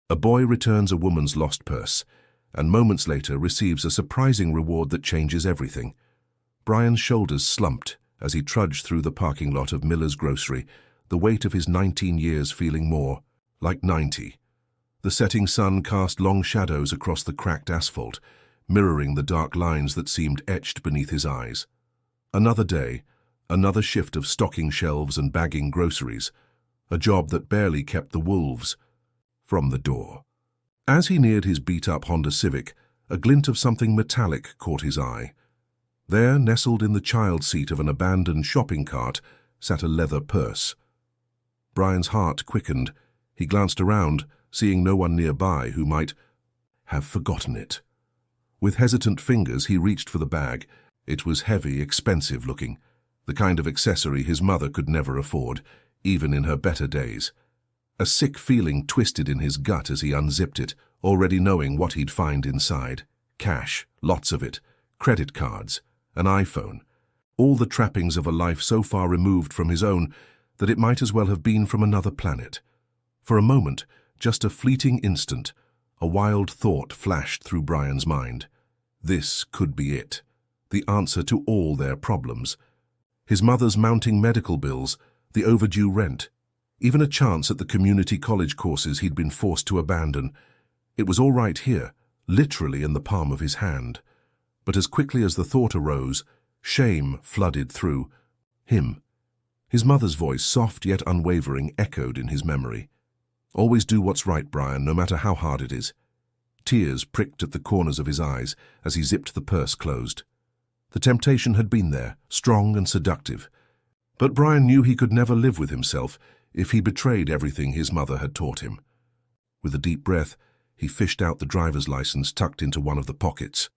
A boy returns a woman's lost purse, and moments later receives a surprising reward that changes everything. Brian's shoulders slumped as he trudged through the parking lot of Miller's Grocery, the weight of his 19 years feeling more like 90. The setting sun cast long shadows across the cracked asphalt, mirroring the dark lines that seemed etched beneath his eyes. Another day, another shift of stocking shelves and bagging groceries, a job that barely kept the wolves from the door. As he neared his beat-up Honda Civic, a glint of something metallic caught his eye. There, nestled in the child seat of an abandoned shopping cart, sat a leather purse. Brian's heart quickened. He glanced around, seeing no one nearby who might have forgotten it. With hesitant fingers, he reached for the bag. It was heavy, expensive-looking, the kind of accessory his mother could never afford, even in her better days. A sick feeling twisted in his gut as he unzipped it, already knowing what he'd find inside. Cash, lots of it, credit cards, an iPhone, all the trappings of a life so far removed from his own that it might as well have been from another planet. For a moment, just a fleeting instant, a wild thought flashed through Brian's mind. This could be it, the answer to all their problems. His mother's mounting medical bills, the overdue rent, even a chance at the community college courses he'd been forced to abandon. It was all right here, literally in the palm of his hand. But as quickly as the thought arose, shame flooded through him. His mother's voice, soft yet unwavering, echoed in his memory. "Always do what's right, Brian, no matter how hard it is." Tears pricked at the corners of his eyes as he zipped the purse closed. The temptation had been there, strong and seductive. But Brian knew he could never live with himself if he betrayed everything his mother had taught him. With a deep breath, he fished out the driver's license tucked into one of the pockets.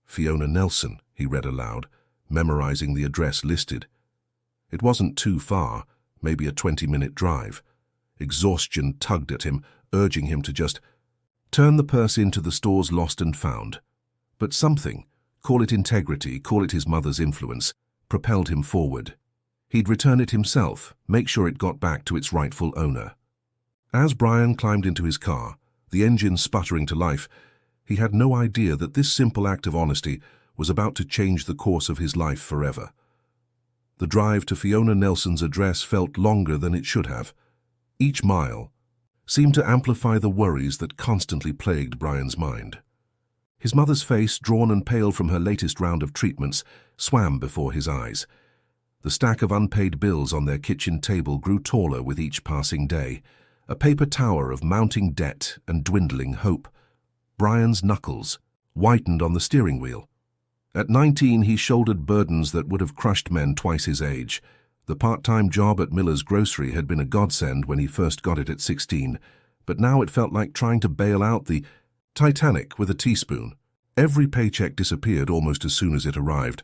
Fiona Nelson, he read aloud, memorizing the address listed. It wasn't too far, maybe a 20-minute drive. Exhaustion tugged at him, urging him to just turn the purse into the store's lost and found. But something, call it integrity, call it his mother's influence, propelled him forward. He'd return it himself, make sure it got back to its rightful owner. As Brian climbed into his car, the engine sputtering to life, he had no idea that this simple act of honesty was about to change the course of his life forever. The drive to Fiona Nelson's address felt longer than it should have. Each mile seemed to amplify the worries that constantly plagued Brian's mind. His mother's face, drawn and pale from her latest round of treatments, swam before his eyes. The stack of unpaid bills on their kitchen table grew taller with each passing day, a paper tower of mounting debt and dwindling hope. Brian's knuckles whitened on the steering wheel. At 19, he shouldered burdens that would have crushed men twice his age. The part-time job at Miller's Grocery had been a godsend when he first got it at 16, but now it felt like trying to bail out the Titanic with a teaspoon. Every paycheck disappeared almost as soon as it arrived,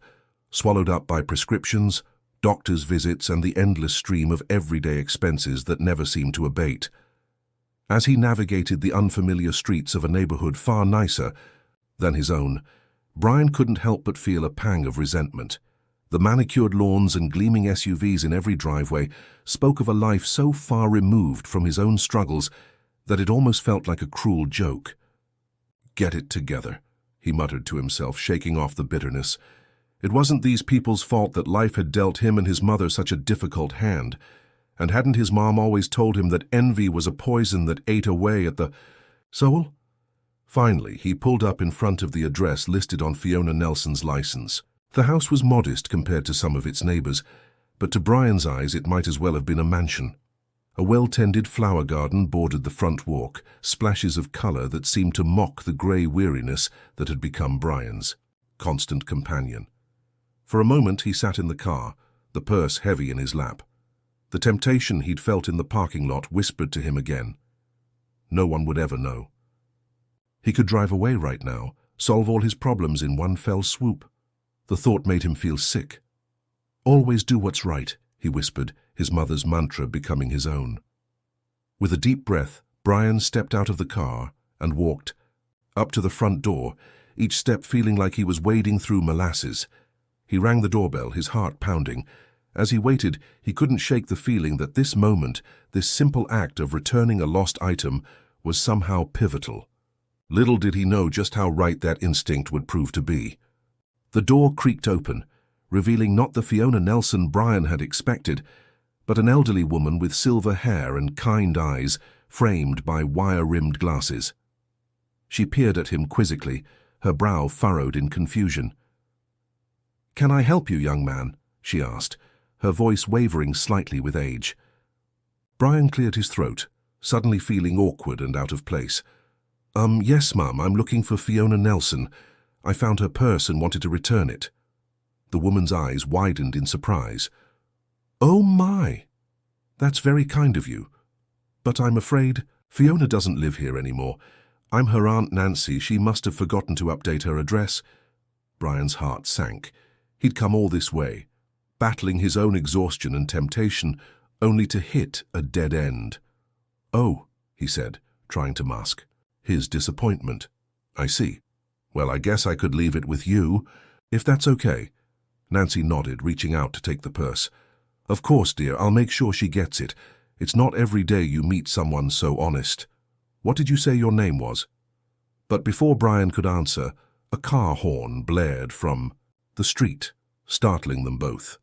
swallowed up by prescriptions, doctor's visits, and the endless stream of everyday expenses that never seemed to abate. As he navigated the unfamiliar streets of a neighborhood far nicer than his own, Brian couldn't help but feel a pang of resentment. The manicured lawns and gleaming SUVs in every driveway spoke of a life so far removed from his own struggles that it almost felt like a cruel joke. "Get it together," he muttered to himself, shaking off the bitterness. It wasn't these people's fault that life had dealt him and his mother such a difficult hand. And hadn't his mom always told him that envy was a poison that ate away at the soul? Finally, he pulled up in front of the address listed on Fiona Nelson's license. The house was modest compared to some of its neighbors, but to Brian's eyes it might as well have been a mansion. A well-tended flower garden bordered the front walk, splashes of color that seemed to mock the gray weariness that had become Brian's constant companion. For a moment he sat in the car, the purse heavy in his lap. The temptation he'd felt in the parking lot whispered to him again. No one would ever know. He could drive away right now, solve all his problems in one fell swoop. The thought made him feel sick. "Always do what's right," he whispered, his mother's mantra becoming his own. With a deep breath, Brian stepped out of the car and walked up to the front door, each step feeling like he was wading through molasses. He rang the doorbell, his heart pounding. As he waited, he couldn't shake the feeling that this moment, this simple act of returning a lost item, was somehow pivotal. Little did he know just how right that instinct would prove to be. The door creaked open, revealing not the Fiona Nelson Brian had expected, but an elderly woman with silver hair and kind eyes framed by wire-rimmed glasses. She peered at him quizzically, her brow furrowed in confusion. "Can I help you, young man?" she asked, her voice wavering slightly with age. Brian cleared his throat, suddenly feeling awkward and out of place. Yes, Mum, I'm looking for Fiona Nelson. I found her purse and wanted to return it." The woman's eyes widened in surprise. "Oh my! That's very kind of you. But I'm afraid Fiona doesn't live here anymore. I'm her Aunt Nancy. She must have forgotten to update her address." Brian's heart sank. He'd come all this way, battling his own exhaustion and temptation, only to hit a dead end. "Oh," he said, trying to mask his disappointment. "I see. Well, I guess I could leave it with you, if that's okay." Nancy nodded, reaching out to take the purse. "Of course, dear, I'll make sure she gets it. It's not every day you meet someone so honest. What did you say your name was?" But before Brian could answer, a car horn blared from the street, startling them both.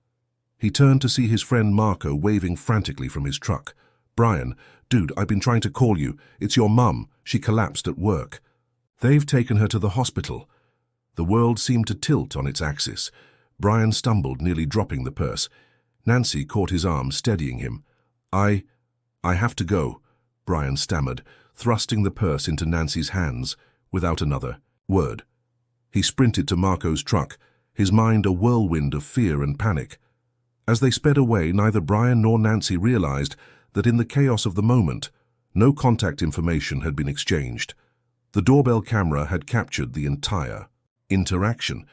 He turned to see his friend Marco waving frantically from his truck. "Brian, dude, I've been trying to call you. It's your mum. She collapsed at work. They've taken her to the hospital." The world seemed to tilt on its axis. Brian stumbled, nearly dropping the purse. Nancy caught his arm, steadying him. I have to go," Brian stammered, thrusting the purse into Nancy's hands without another word. He sprinted to Marco's truck, his mind a whirlwind of fear and panic. As they sped away, neither Brian nor Nancy realized that in the chaos of the moment, no contact information had been exchanged. The doorbell camera had captured the entire interaction,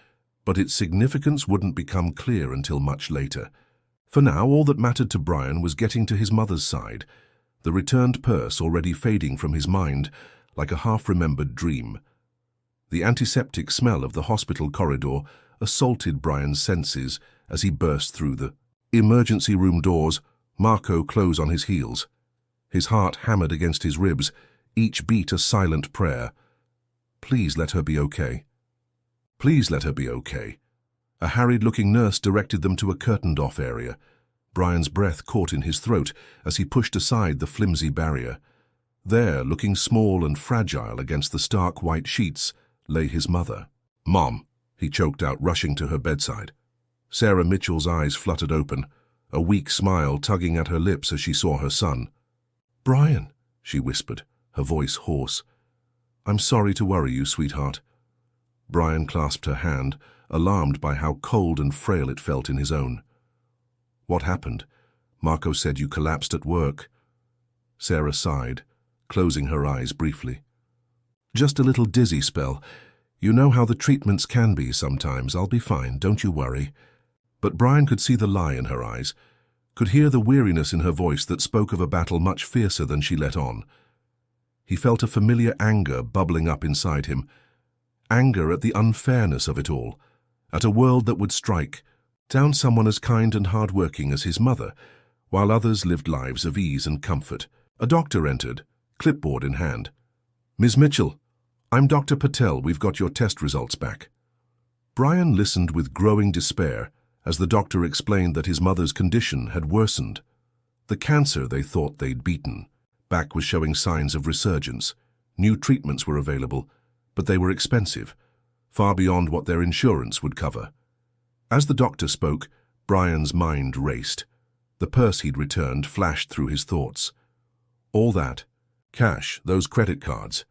but its significance wouldn't become clear until much later. For now, all that mattered to Brian was getting to his mother's side, the returned purse already fading from his mind like a half-remembered dream. The antiseptic smell of the hospital corridor assaulted Brian's senses as he burst through the emergency room doors, Marco close on his heels. His heart hammered against his ribs, each beat a silent prayer. Please let her be okay. Please let her be okay. A harried-looking nurse directed them to a curtained-off area. Brian's breath caught in his throat as he pushed aside the flimsy barrier. There, looking small and fragile against the stark white sheets, lay his mother. "Mom," he choked out, rushing to her bedside. Sarah Mitchell's eyes fluttered open, a weak smile tugging at her lips as she saw her son. "Brian," she whispered, her voice hoarse. "I'm sorry to worry you, sweetheart." Brian clasped her hand, alarmed by how cold and frail it felt in his own. "What happened? Marco said you collapsed at work." Sarah sighed, closing her eyes briefly. "Just a little dizzy spell. You know how the treatments can be sometimes. I'll be fine, don't you worry." But Brian could see the lie in her eyes, could hear the weariness in her voice that spoke of a battle much fiercer than she let on. He felt a familiar anger bubbling up inside him, anger at the unfairness of it all, at a world that would strike down someone as kind and hard-working as his mother, while others lived lives of ease and comfort. A doctor entered, clipboard in hand. "Ms. Mitchell, I'm Dr. Patel. We've got your test results back." Brian listened with growing despair as the doctor explained that his mother's condition had worsened. The cancer they thought they'd beaten back was showing signs of resurgence. New treatments were available, but they were expensive, far beyond what their insurance would cover. As the doctor spoke, Brian's mind raced. The purse he'd returned flashed through his thoughts. All that, cash, those credit cards,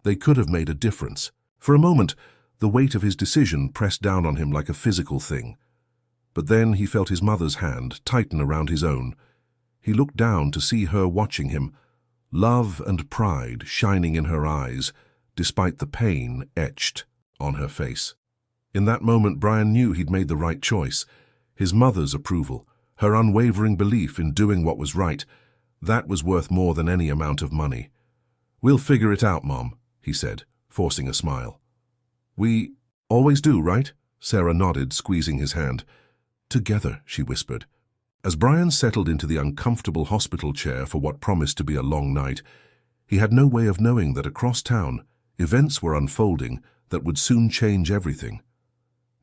they could have made a difference. For a moment, the weight of his decision pressed down on him like a physical thing. But then he felt his mother's hand tighten around his own. He looked down to see her watching him, love and pride shining in her eyes, despite the pain etched on her face. In that moment, Brian knew he'd made the right choice. His mother's approval, her unwavering belief in doing what was right, that was worth more than any amount of money. "We'll figure it out, Mom," he said, forcing a smile. "We always do, right?" Sarah nodded, squeezing his hand. "Together," she whispered. As Brian settled into the uncomfortable hospital chair for what promised to be a long night, He had no way of knowing that across town, events were unfolding that would soon change everything.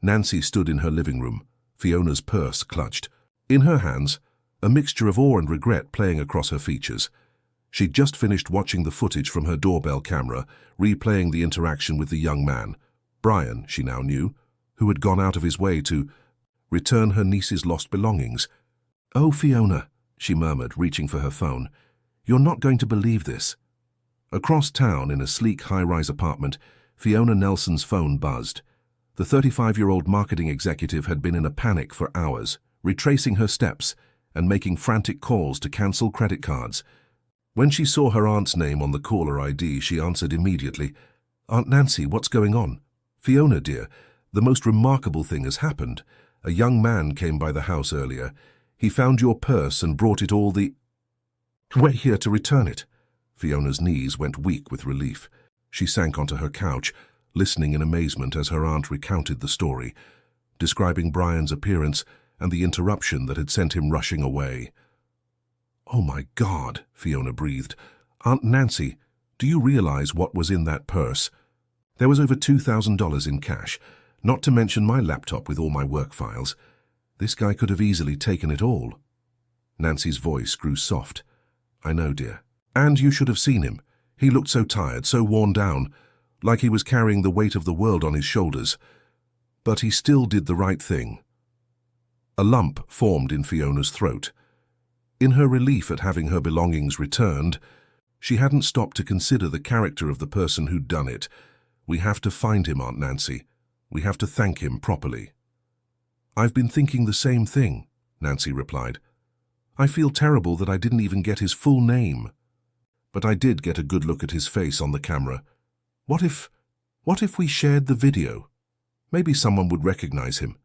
Nancy stood in her living room, Fiona's purse clutched. In her hands, a mixture of awe and regret playing across her features. She'd just finished watching the footage from her doorbell camera, replaying the interaction with the young man, Brian, she now knew, who had gone out of his way to return her niece's lost belongings. "Oh, Fiona," she murmured, reaching for her phone. "You're not going to believe this." Across town, in a sleek high-rise apartment, Fiona Nelson's phone buzzed. The 35-year-old marketing executive had been in a panic for hours, retracing her steps and making frantic calls to cancel credit cards. When she saw her aunt's name on the caller ID, she answered immediately. "Aunt Nancy, what's going on?" "Fiona, dear, the most remarkable thing has happened. A young man came by the house earlier. He found your purse and brought it all the... We're here to return it." Fiona's knees went weak with relief. She sank onto her couch, listening in amazement as her aunt recounted the story, describing Brian's appearance and the interruption that had sent him rushing away. "Oh my God," Fiona breathed. "Aunt Nancy, do you realize what was in that purse? There was over $2,000 in cash, not to mention my laptop with all my work files. This guy could have easily taken it all." Nancy's voice grew soft. "I know, dear. And you should have seen him. He looked so tired, so worn down, like he was carrying the weight of the world on his shoulders. But he still did the right thing." A lump formed in Fiona's throat. In her relief at having her belongings returned, she hadn't stopped to consider the character of the person who'd done it. "We have to find him, Aunt Nancy. We have to thank him properly." "I've been thinking the same thing," Nancy replied. "I feel terrible that I didn't even get his full name. But I did get a good look at his face on the camera. What if we shared the video? Maybe someone would recognize him."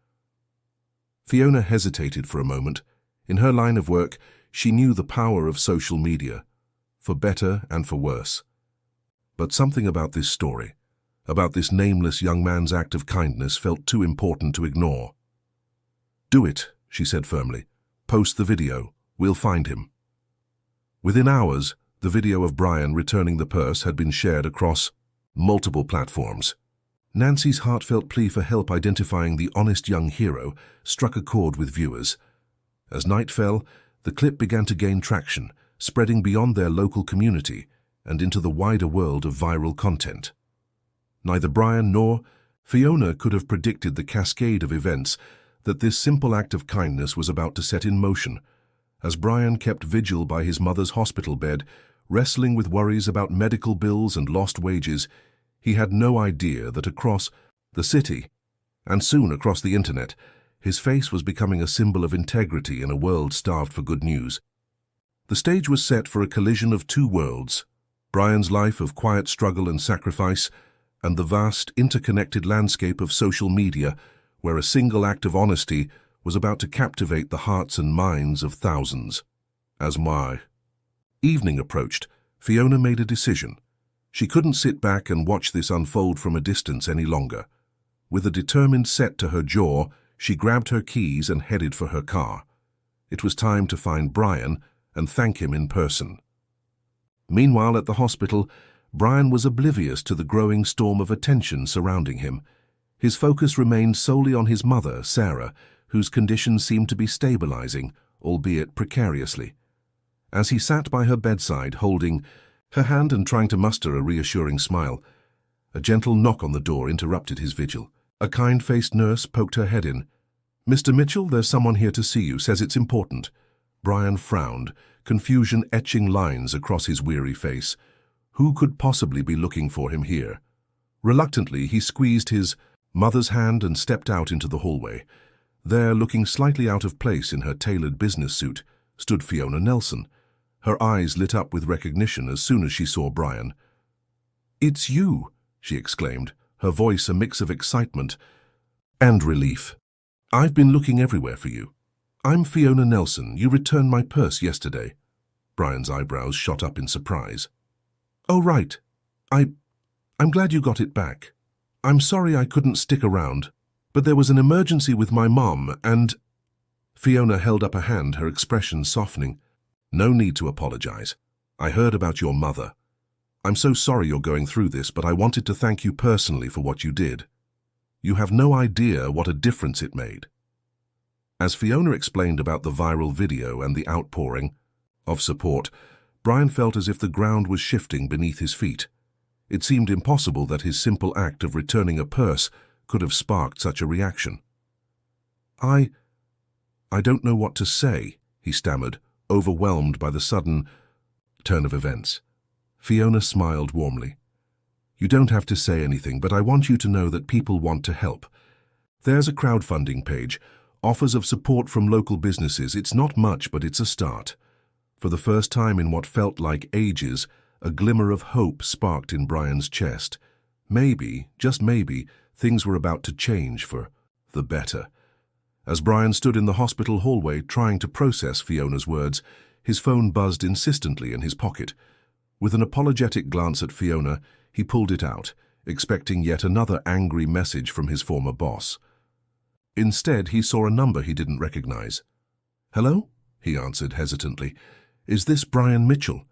Fiona hesitated for a moment. In her line of work, she knew the power of social media, for better and for worse. But something about this story, about this nameless young man's act of kindness, felt too important to ignore. "Do it," she said firmly. "Post the video. We'll find him." Within hours, the video of Brian returning the purse had been shared across multiple platforms. Nancy's heartfelt plea for help identifying the honest young hero struck a chord with viewers. As night fell, the clip began to gain traction, spreading beyond their local community and into the wider world of viral content. Neither Brian nor Fiona could have predicted the cascade of events that this simple act of kindness was about to set in motion. As Brian kept vigil by his mother's hospital bed, wrestling with worries about medical bills and lost wages, he had no idea that across the city, and soon across the internet, his face was becoming a symbol of integrity in a world starved for good news. The stage was set for a collision of two worlds: Brian's life of quiet struggle and sacrifice, and the vast, interconnected landscape of social media, where a single act of honesty was about to captivate the hearts and minds of thousands. As evening approached, Fiona made a decision. She couldn't sit back and watch this unfold from a distance any longer. With a determined set to her jaw, she grabbed her keys and headed for her car. It was time to find Brian and thank him in person. Meanwhile, at the hospital, Brian was oblivious to the growing storm of attention surrounding him. His focus remained solely on his mother, Sarah, whose condition seemed to be stabilizing, albeit precariously. As he sat by her bedside, holding her hand and trying to muster a reassuring smile, a gentle knock on the door interrupted his vigil. A kind-faced nurse poked her head in. "Mr. Mitchell, there's someone here to see you, says it's important." Brian frowned, confusion etching lines across his weary face. Who could possibly be looking for him here? Reluctantly, he squeezed his mother's hand and stepped out into the hallway. There, looking slightly out of place in her tailored business suit, stood Fiona Nelson. Her eyes lit up with recognition as soon as she saw Brian. "It's you," she exclaimed, her voice a mix of excitement and relief. "I've been looking everywhere for you. I'm Fiona Nelson. You returned my purse yesterday." Brian's eyebrows shot up in surprise. "Oh, right. I'm glad you got it back. I'm sorry I couldn't stick around, but there was an emergency with my mom and..." Fiona held up a hand, her expression softening. "No need to apologize. I heard about your mother. I'm so sorry you're going through this, but I wanted to thank you personally for what you did. You have no idea what a difference it made." As Fiona explained about the viral video and the outpouring of support, Brian felt as if the ground was shifting beneath his feet. It seemed impossible that his simple act of returning a purse could have sparked such a reaction. I don't know what to say," he stammered, overwhelmed by the sudden turn of events. Fiona smiled warmly. "You don't have to say anything, but I want you to know that people want to help. There's a crowdfunding page, offers of support from local businesses. It's not much, but it's a start." For the first time in what felt like ages, a glimmer of hope sparked in Brian's chest. Maybe, just maybe, things were about to change for the better. As Brian stood in the hospital hallway trying to process Fiona's words, his phone buzzed insistently in his pocket. With an apologetic glance at Fiona, he pulled it out, expecting yet another angry message from his former boss. Instead, he saw a number he didn't recognize. "Hello?" he answered hesitantly. "Is this Brian Mitchell?"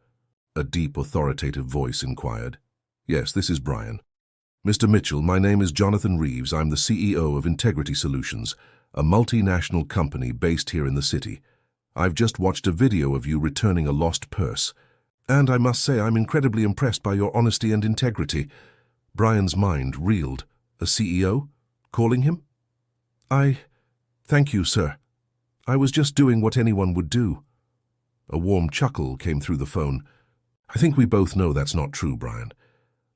A deep, authoritative voice inquired. "Yes, this is Brian." "Mr. Mitchell, my name is Jonathan Reeves. I'm the CEO of Integrity Solutions, a multinational company based here in the city. I've just watched a video of you returning a lost purse, and I must say I'm incredibly impressed by your honesty and integrity." Brian's mind reeled. A CEO? Calling him? Thank you, sir. I was just doing what anyone would do." A warm chuckle came through the phone. "I think we both know that's not true, Brian.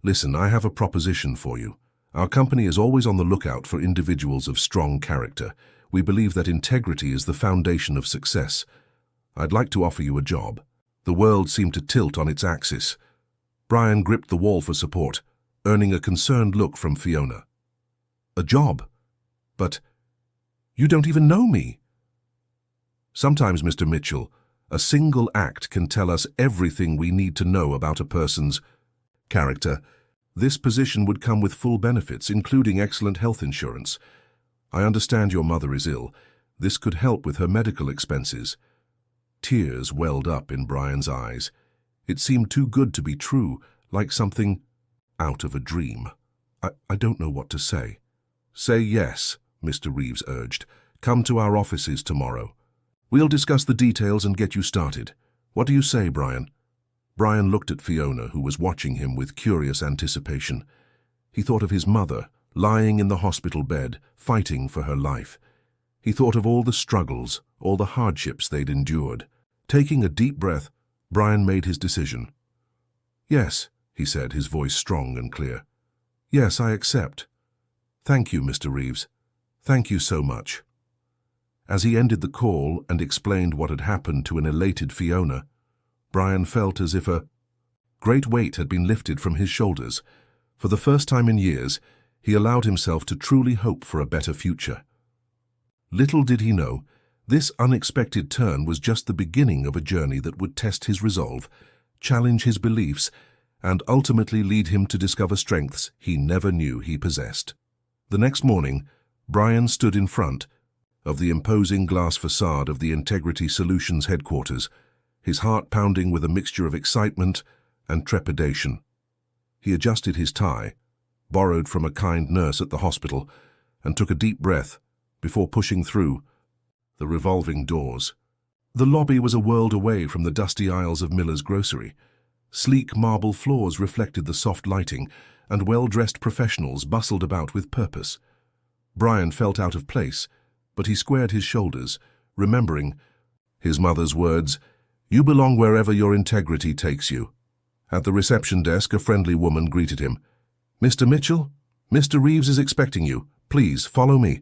Listen, I have a proposition for you. Our company is always on the lookout for individuals of strong character. We believe that integrity is the foundation of success. I'd like to offer you a job." The world seemed to tilt on its axis. Brian gripped the wall for support, earning a concerned look from Fiona. "A job? But you don't even know me." "Sometimes, Mr. Mitchell, a single act can tell us everything we need to know about a person's character. This position would come with full benefits, including excellent health insurance. I understand your mother is ill. This could help with her medical expenses." Tears welled up in Brian's eyes. It seemed too good to be true, like something out of a dream. I don't know what to say." "Say yes," Mr. Reeves urged. "Come to our offices tomorrow. We'll discuss the details and get you started. What do you say, Brian?" Brian looked at Fiona, who was watching him with curious anticipation. He thought of his mother, lying in the hospital bed, fighting for her life. He thought of all the struggles, all the hardships they'd endured. Taking a deep breath, Brian made his decision. "Yes," he said, his voice strong and clear. "Yes, I accept. Thank you, Mr. Reeves. Thank you so much." As he ended the call and explained what had happened to an elated Fiona, Brian felt as if a great weight had been lifted from his shoulders. For the first time in years, he allowed himself to truly hope for a better future. Little did he know, this unexpected turn was just the beginning of a journey that would test his resolve, challenge his beliefs, and ultimately lead him to discover strengths he never knew he possessed. The next morning, Brian stood in front of the imposing glass facade of the Integrity Solutions headquarters, his heart pounding with a mixture of excitement and trepidation. He adjusted his tie, borrowed from a kind nurse at the hospital, and took a deep breath before pushing through the revolving doors. The lobby was a world away from the dusty aisles of Miller's grocery. Sleek marble floors reflected the soft lighting, and well-dressed professionals bustled about with purpose. Brian felt out of place, but he squared his shoulders, remembering his mother's words, "You belong wherever your integrity takes you." At the reception desk, a friendly woman greeted him. "Mr. Mitchell, Mr. Reeves is expecting you. Please follow me."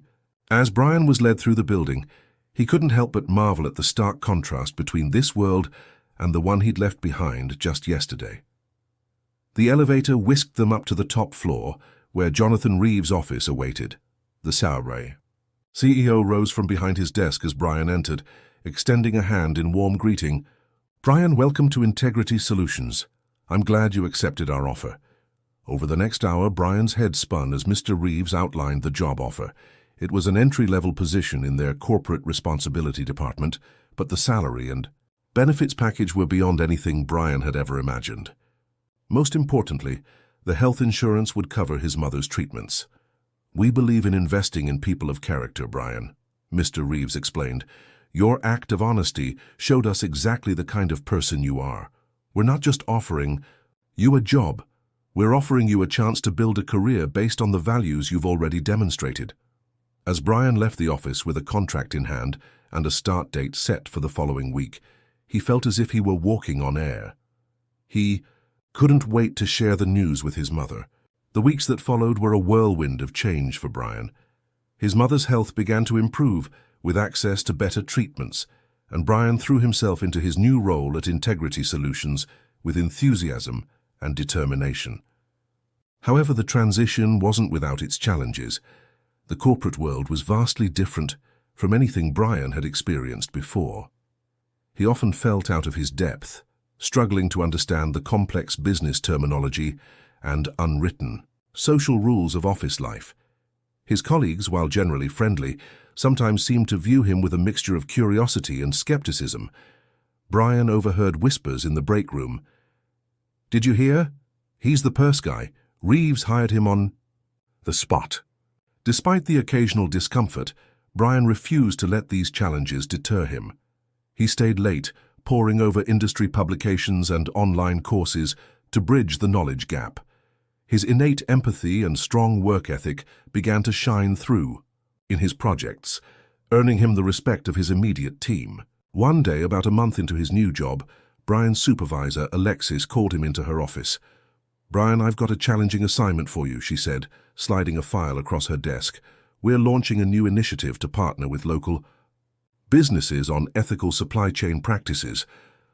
As Brian was led through the building, he couldn't help but marvel at the stark contrast between this world and the one he'd left behind just yesterday. The elevator whisked them up to the top floor, where Jonathan Reeves' office awaited. The Sauray CEO rose from behind his desk as Brian entered, extending a hand in warm greeting. "Brian, welcome to Integrity Solutions. I'm glad you accepted our offer." Over the next hour, Brian's head spun as Mr. Reeves outlined the job offer. It was an entry-level position in their corporate responsibility department, but the salary and benefits package were beyond anything Brian had ever imagined. Most importantly, the health insurance would cover his mother's treatments. "We believe in investing in people of character, Brian," Mr. Reeves explained. "Your act of honesty showed us exactly the kind of person you are. We're not just offering you a job. We're offering you a chance to build a career based on the values you've already demonstrated." As Brian left the office with a contract in hand and a start date set for the following week, he felt as if he were walking on air. He couldn't wait to share the news with his mother. The weeks that followed were a whirlwind of change for Brian. His mother's health began to improve with access to better treatments, and Brian threw himself into his new role at Integrity Solutions with enthusiasm and determination. However, the transition wasn't without its challenges. The corporate world was vastly different from anything Brian had experienced before. He often felt out of his depth, struggling to understand the complex business terminology and unwritten social rules of office life. His colleagues, while generally friendly, sometimes seemed to view him with a mixture of curiosity and skepticism. Brian overheard whispers in the break room. "Did you hear? He's the purse guy. Reeves hired him on the spot." Despite the occasional discomfort, Brian refused to let these challenges deter him. He stayed late, poring over industry publications and online courses to bridge the knowledge gap. His innate empathy and strong work ethic began to shine through in his projects, earning him the respect of his immediate team. One day, about a month into his new job, Brian's supervisor, Alexis, called him into her office. "Brian, I've got a challenging assignment for you," she said, sliding a file across her desk. "We're launching a new initiative to partner with local businesses on ethical supply chain practices.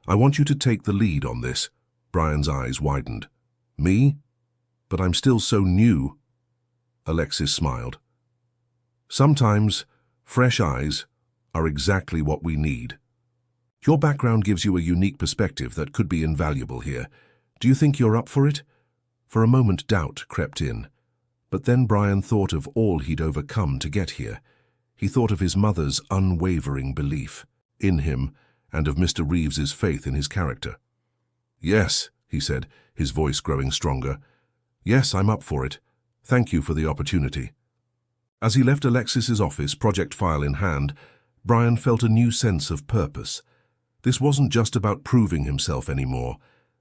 I want you to take the lead on this." Brian's eyes widened. "Me? But I'm still so new." Alexis smiled. "Sometimes fresh eyes are exactly what we need. Your background gives you a unique perspective that could be invaluable here. Do you think you're up for it?" For a moment, doubt crept in. But then Brian thought of all he'd overcome to get here. He thought of his mother's unwavering belief in him and of Mr. Reeves's faith in his character. "Yes," he said, his voice growing stronger. "Yes, I'm up for it. Thank you for the opportunity." As he left Alexis's office, project file in hand, Brian felt a new sense of purpose. This wasn't just about proving himself anymore.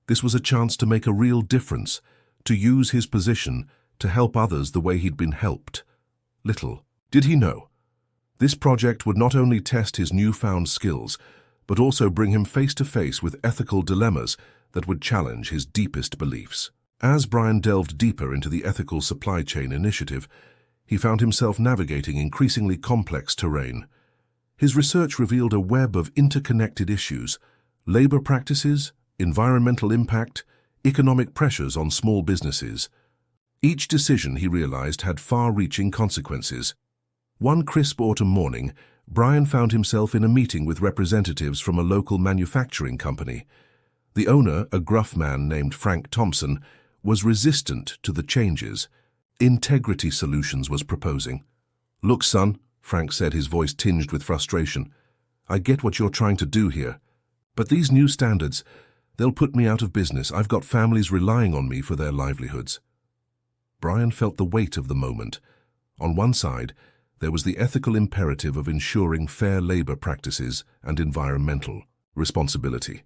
This was a chance to make a real difference, to use his position to help others the way he'd been helped. Little did he know, this project would not only test his newfound skills, but also bring him face to face with ethical dilemmas that would challenge his deepest beliefs. As Brian delved deeper into the ethical supply chain initiative, he found himself navigating increasingly complex terrain. His research revealed a web of interconnected issues: labor practices, environmental impact, economic pressures on small businesses. Each decision, he realized, had far-reaching consequences. One crisp autumn morning, Brian found himself in a meeting with representatives from a local manufacturing company. The owner, a gruff man named Frank Thompson, was resistant to the changes Integrity Solutions was proposing. "Look, son," Frank said, his voice tinged with frustration, "I get what you're trying to do here, but these new standards, they'll put me out of business. I've got families relying on me for their livelihoods." Brian felt the weight of the moment. On one side, there was the ethical imperative of ensuring fair labor practices and environmental responsibility.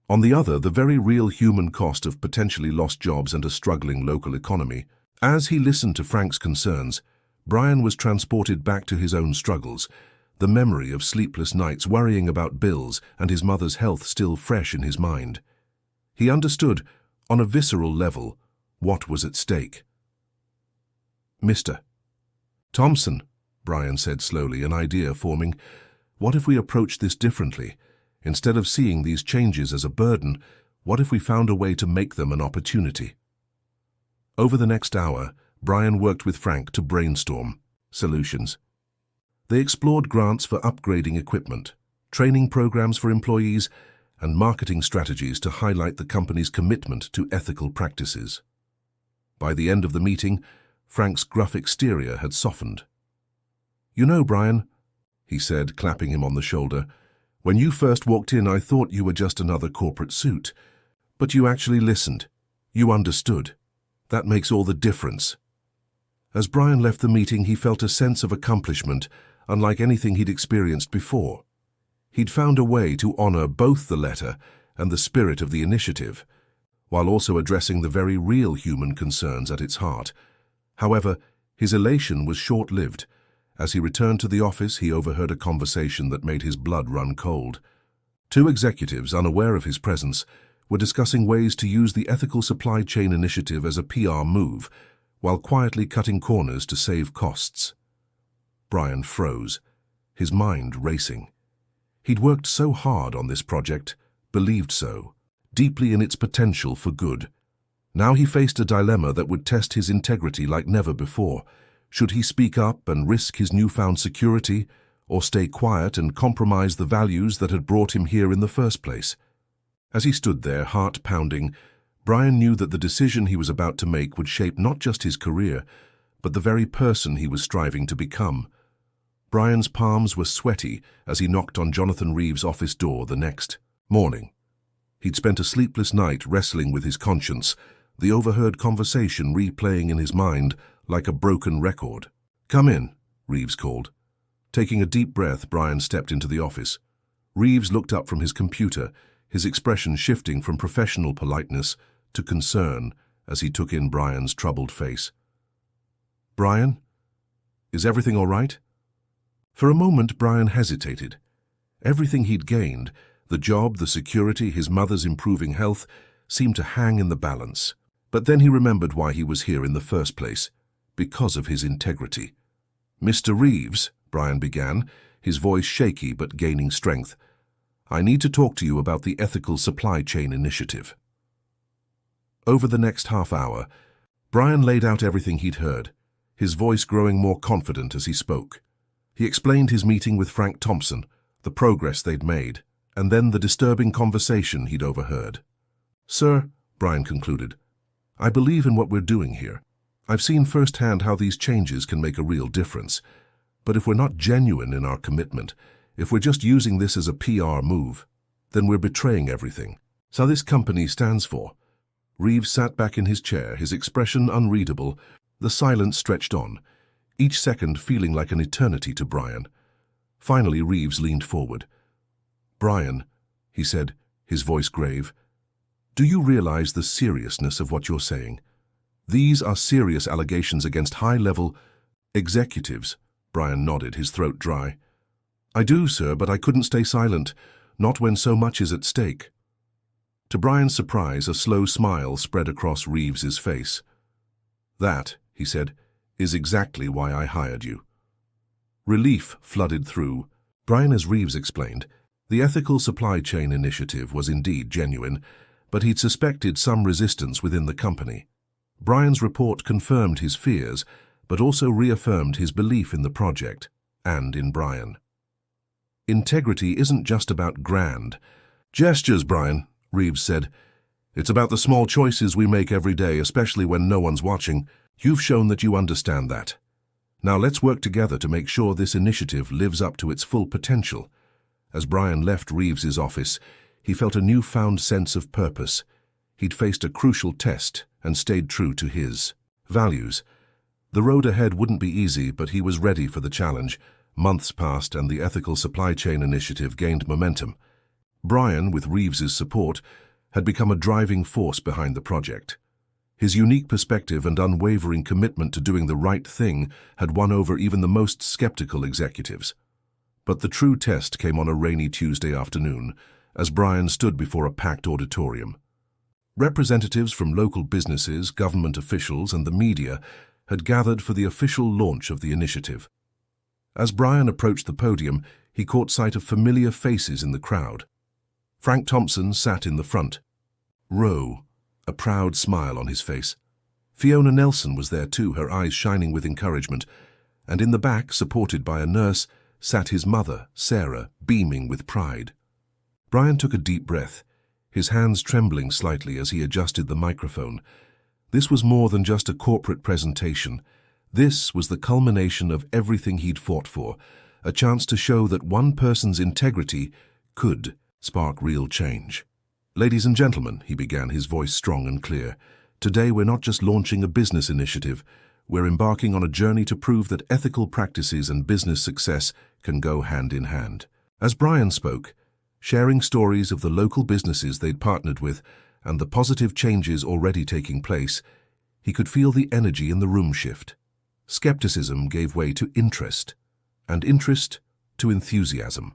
On the other, the very real human cost of potentially lost jobs and a struggling local economy. As he listened to Frank's concerns, Brian was transported back to his own struggles, the memory of sleepless nights worrying about bills and his mother's health still fresh in his mind. He understood, on a visceral level, what was at stake. "Mr. Thompson," Brian said slowly, an idea forming, "what if we approached this differently? Instead of seeing these changes as a burden, what if we found a way to make them an opportunity?" Over the next hour, Brian worked with Frank to brainstorm solutions. They explored grants for upgrading equipment, training programs for employees, and marketing strategies to highlight the company's commitment to ethical practices. By the end of the meeting, Frank's gruff exterior had softened. "You know, Brian," he said, clapping him on the shoulder, "when you first walked in, I thought you were just another corporate suit. But you actually listened. You understood. That makes all the difference. As Brian left the meeting, he felt a sense of accomplishment unlike anything he'd experienced before. He'd found a way to honor both the letter and the spirit of the initiative, while also addressing the very real human concerns at its heart. However, his elation was short-lived. As he returned to the office, he overheard a conversation that made his blood run cold. Two executives, unaware of his presence, were discussing ways to use the ethical supply chain initiative as a PR move, while quietly cutting corners to save costs. Brian froze, his mind racing. He'd worked so hard on this project, believed so, deeply in its potential for good. Now he faced a dilemma that would test his integrity like never before. Should he speak up and risk his newfound security, or stay quiet and compromise the values that had brought him here in the first place? As he stood there, heart pounding, Brian knew that the decision he was about to make would shape not just his career, but the very person he was striving to become. Brian's palms were sweaty as he knocked on Jonathan Reeves' office door the next morning. He'd spent a sleepless night wrestling with his conscience, the overheard conversation replaying in his mind like a broken record. "Come in," Reeves called. Taking a deep breath, Brian stepped into the office. Reeves looked up from his computer, his expression shifting from professional politeness to concern as he took in Brian's troubled face. "Brian, is everything all right?" For a moment, Brian hesitated. Everything he'd gained, the job, the security, his mother's improving health, seemed to hang in the balance. But then he remembered why he was here in the first place, because of his integrity. "Mr. Reeves," Brian began, his voice shaky but gaining strength, "I need to talk to you about the ethical supply chain initiative." Over the next half hour, Brian laid out everything he'd heard, his voice growing more confident as he spoke. He explained his meeting with Frank Thompson, the progress they'd made, and then the disturbing conversation he'd overheard. "Sir," Brian concluded, "I believe in what we're doing here. I've seen firsthand how these changes can make a real difference. But if we're not genuine in our commitment, if we're just using this as a PR move, then we're betraying everything. So this company stands for." Reeves sat back in his chair, his expression unreadable. The silence stretched on, each second feeling like an eternity to Brian. Finally, Reeves leaned forward. "Brian," he said, his voice grave, "do you realize the seriousness of what you're saying? These are serious allegations against high-level executives." Brian nodded, his throat dry. "I do, sir, but I couldn't stay silent, not when so much is at stake." To Brian's surprise, a slow smile spread across Reeves's face. "That," he said, "is exactly why I hired you." Relief flooded through. Brian, as Reeves explained, the ethical supply chain initiative was indeed genuine, but he'd suspected some resistance within the company. Brian's report confirmed his fears, but also reaffirmed his belief in the project, and in Brian. "Integrity isn't just about grand gestures, Brian," Reeves said. "It's about the small choices we make every day, especially when no one's watching. You've shown that you understand that. Now let's work together to make sure this initiative lives up to its full potential." As Brian left Reeves's office, he felt a newfound sense of purpose. He'd faced a crucial test and stayed true to his values. The road ahead wouldn't be easy, but he was ready for the challenge. Months passed and the ethical supply chain initiative gained momentum. Brian, with Reeves's support, had become a driving force behind the project. His unique perspective and unwavering commitment to doing the right thing had won over even the most skeptical executives. But the true test came on a rainy Tuesday afternoon, as Brian stood before a packed auditorium. Representatives from local businesses, government officials, and the media had gathered for the official launch of the initiative. As Brian approached the podium, he caught sight of familiar faces in the crowd. Frank Thompson sat in the front row, a proud smile on his face. Fiona Nelson was there too, her eyes shining with encouragement, and in the back, supported by a nurse, sat his mother, Sarah, beaming with pride. Brian took a deep breath, his hands trembling slightly as he adjusted the microphone. This was more than just a corporate presentation. This was the culmination of everything he'd fought for, a chance to show that one person's integrity could spark real change. "Ladies and gentlemen," he began, his voice strong and clear, Today we're not just launching a business initiative, we're embarking on a journey to prove that ethical practices and business success can go hand in hand. As Brian spoke, sharing stories of the local businesses they'd partnered with and the positive changes already taking place, he could feel the energy in the room shift. Skepticism gave way to interest, and interest to enthusiasm.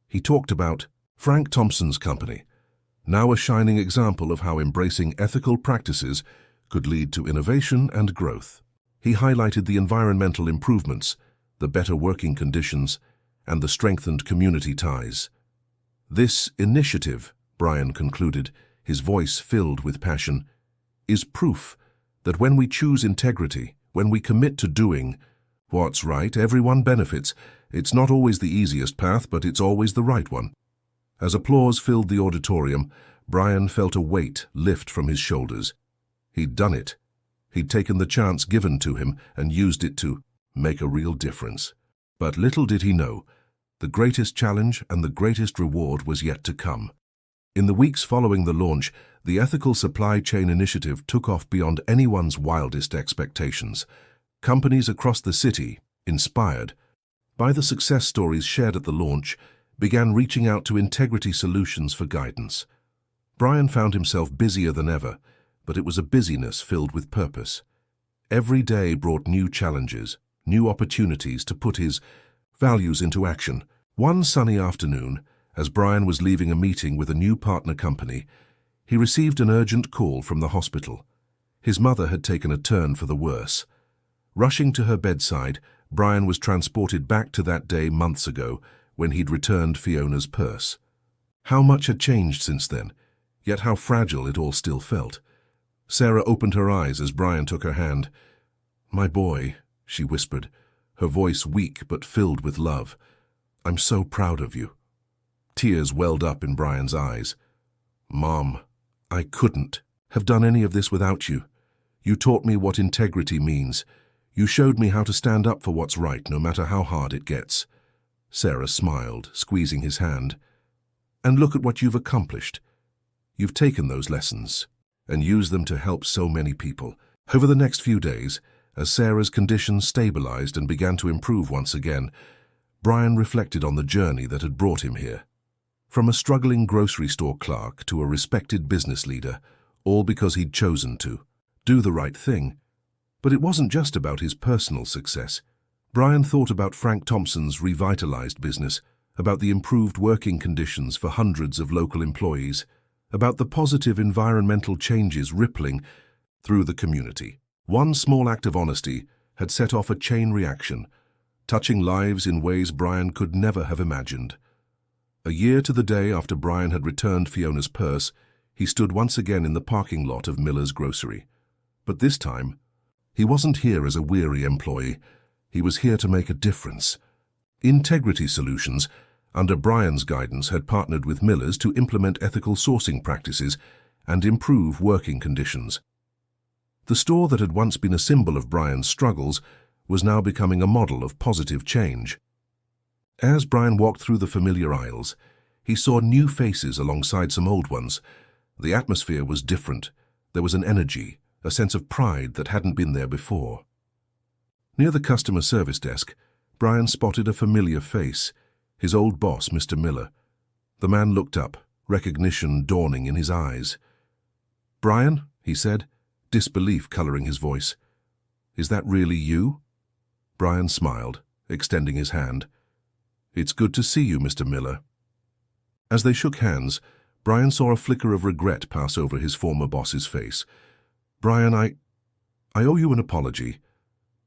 He talked about Frank Thompson's company, now a shining example of how embracing ethical practices could lead to innovation and growth. He highlighted the environmental improvements, the better working conditions, and the strengthened community ties. This initiative, Brian concluded, his voice filled with passion, is proof that when we choose integrity, when we commit to doing what's right, everyone benefits. It's not always the easiest path, but it's always the right one. As applause filled the auditorium, Brian felt a weight lift from his shoulders. He'd done it. He'd taken the chance given to him and used it to make a real difference. But little did he know, the greatest challenge and the greatest reward was yet to come. In the weeks following the launch, the Ethical Supply Chain Initiative took off beyond anyone's wildest expectations. Companies across the city, inspired by the success stories shared at the launch, began reaching out to Integrity Solutions for guidance. Brian found himself busier than ever, but it was a busyness filled with purpose. Every day brought new challenges, new opportunities to put his values into action. One sunny afternoon, as Brian was leaving a meeting with a new partner company, he received an urgent call from the hospital. His mother had taken a turn for the worse. Rushing to her bedside, Brian was transported back to that day months ago when he'd returned Fiona's purse. How much had changed since then, yet how fragile it all still felt. Sarah opened her eyes as Brian took her hand. "My boy," she whispered, her voice weak but filled with love. "I'm so proud of you." Tears welled up in Brian's eyes. "Mom, I couldn't have done any of this without you. You taught me what integrity means. You showed me how to stand up for what's right, no matter how hard it gets." Sarah smiled, squeezing his hand. "And look at what you've accomplished. You've taken those lessons and used them to help so many people." Over the next few days, as Sarah's condition stabilized and began to improve once again, Brian reflected on the journey that had brought him here. From a struggling grocery store clerk to a respected business leader, all because he'd chosen to do the right thing. But it wasn't just about his personal success. Brian thought about Frank Thompson's revitalized business, about the improved working conditions for hundreds of local employees, about the positive environmental changes rippling through the community. One small act of honesty had set off a chain reaction, touching lives in ways Brian could never have imagined. A year to the day after Brian had returned Fiona's purse, he stood once again in the parking lot of Miller's Grocery. But this time, he wasn't here as a weary employee. He was here to make a difference. Integrity Solutions, under Brian's guidance, had partnered with Miller's to implement ethical sourcing practices and improve working conditions. The store that had once been a symbol of Brian's struggles was now becoming a model of positive change. As Brian walked through the familiar aisles, he saw new faces alongside some old ones. The atmosphere was different. There was an energy, a sense of pride that hadn't been there before. Near the customer service desk, Brian spotted a familiar face, his old boss, Mr. Miller. The man looked up, recognition dawning in his eyes. "Brian," he said, disbelief coloring his voice. "Is that really you?" Brian smiled, extending his hand. "It's good to see you, Mr. Miller." As they shook hands, Brian saw a flicker of regret pass over his former boss's face. "Brian, I owe you an apology.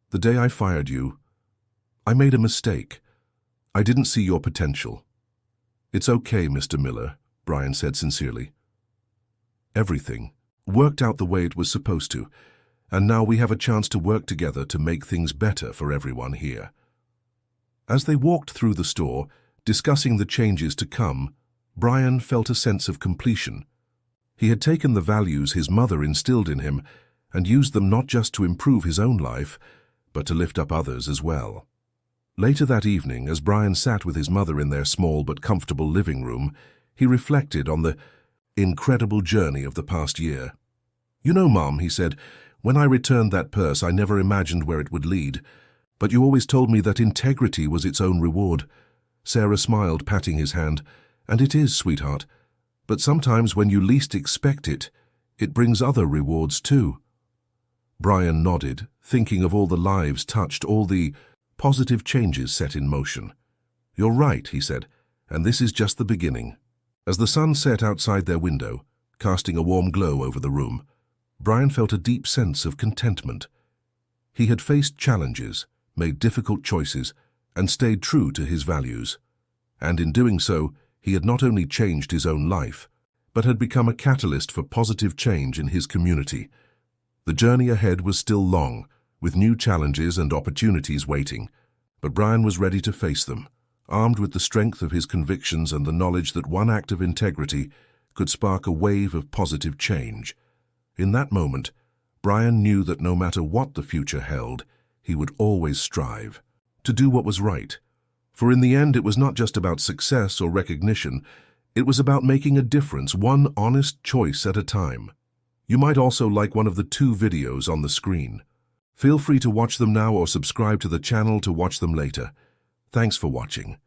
The day I fired you, I made a mistake. I didn't see your potential." "It's okay, Mr. Miller," Brian said sincerely. "Everything worked out the way it was supposed to, and now we have a chance to work together to make things better for everyone here." As they walked through the store, discussing the changes to come, Brian felt a sense of completion. He had taken the values his mother instilled in him and used them not just to improve his own life, but to lift up others as well. Later that evening, as Brian sat with his mother in their small but comfortable living room, he reflected on the incredible journey of the past year. "You know, Mom," he said, "when I returned that purse, I never imagined where it would lead. But you always told me that integrity was its own reward." Sarah smiled, patting his hand. "And it is, sweetheart. But sometimes when you least expect it, it brings other rewards too." Brian nodded, thinking of all the lives touched, all the positive changes set in motion. "You're right," he said, "and this is just the beginning." As the sun set outside their window, casting a warm glow over the room, Brian felt a deep sense of contentment. He had faced challenges, made difficult choices, and stayed true to his values. And in doing so, he had not only changed his own life, but had become a catalyst for positive change in his community. The journey ahead was still long, with new challenges and opportunities waiting, but Brian was ready to face them, armed with the strength of his convictions and the knowledge that one act of integrity could spark a wave of positive change. In that moment, Brian knew that no matter what the future held, he would always strive to do what was right. For in the end, it was not just about success or recognition, it was about making a difference, one honest choice at a time. You might also like one of the 2 videos on the screen. Feel free to watch them now or subscribe to the channel to watch them later. Thanks for watching.